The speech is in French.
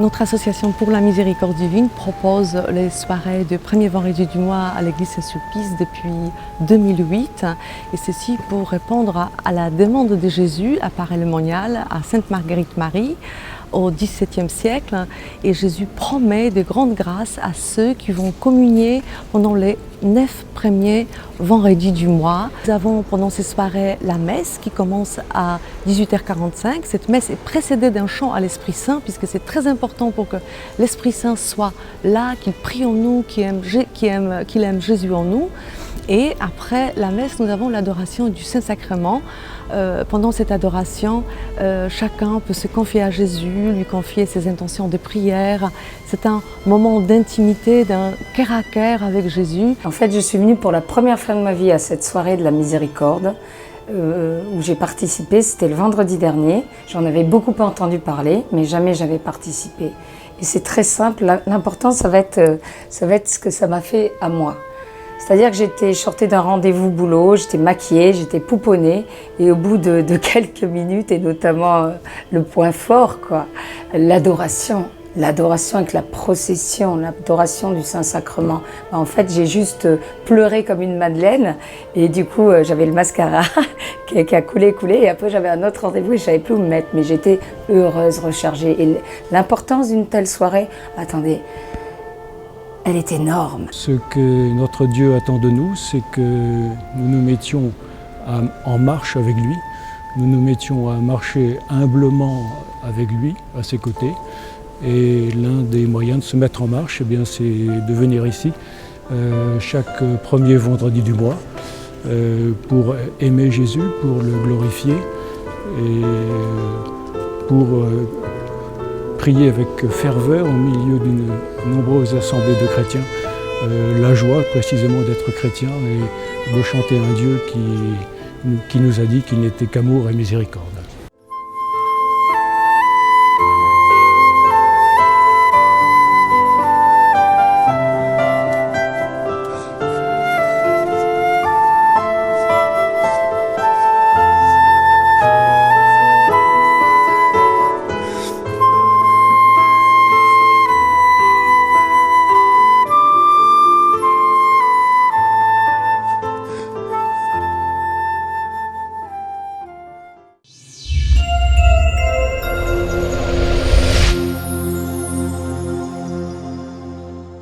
Notre association pour la miséricorde divine propose les soirées de premier vendredi du mois à l'église Saint-Sulpice depuis 2008 et ceci pour répondre à la demande de Jésus à Paray-le-Monial, à Sainte Marguerite Marie au XVIIe siècle, et Jésus promet de grandes grâces à ceux qui vont communier pendant les 9 premiers vendredis du mois. Nous avons pendant ces soirées la messe qui commence à 18h45. Cette messe est précédée d'un chant à l'Esprit Saint puisque c'est très important pour que l'Esprit Saint soit là, qu'il prie en nous, qu'il aime Jésus en nous. Et après la messe, nous avons l'adoration du Saint-Sacrement. Pendant cette adoration, chacun peut se confier à Jésus, lui confier ses intentions de prière. C'est un moment d'intimité, d'un cœur à cœur avec Jésus. En fait, je suis venue pour la première fois de ma vie à cette soirée de la miséricorde où j'ai participé. C'était le vendredi dernier. J'en avais beaucoup entendu parler, mais jamais j'avais participé. Et c'est très simple. L'important, ça va être ce que ça m'a fait à moi. C'est-à-dire que je sortais d'un rendez-vous boulot, j'étais maquillée, j'étais pouponnée, et au bout de quelques minutes, et notamment le point fort, l'adoration avec la procession, l'adoration du Saint-Sacrement. En fait, j'ai juste pleuré comme une madeleine, et du coup, j'avais le mascara qui a coulé, et après j'avais un autre rendez-vous et je ne savais plus où me mettre, mais j'étais heureuse, rechargée. Et l'importance d'une telle soirée, attendez, elle est énorme. Ce que notre Dieu attend de nous, c'est que nous nous mettions en marche avec lui, nous nous mettions à marcher humblement avec lui, à ses côtés. Et l'un des moyens de se mettre en marche, eh bien, c'est de venir ici chaque premier vendredi du mois pour aimer Jésus, pour le glorifier et pour prier avec ferveur au milieu d'une nombreuse assemblée de chrétiens, la joie précisément d'être chrétien et de chanter un Dieu qui nous a dit qu'il n'était qu'amour et miséricorde.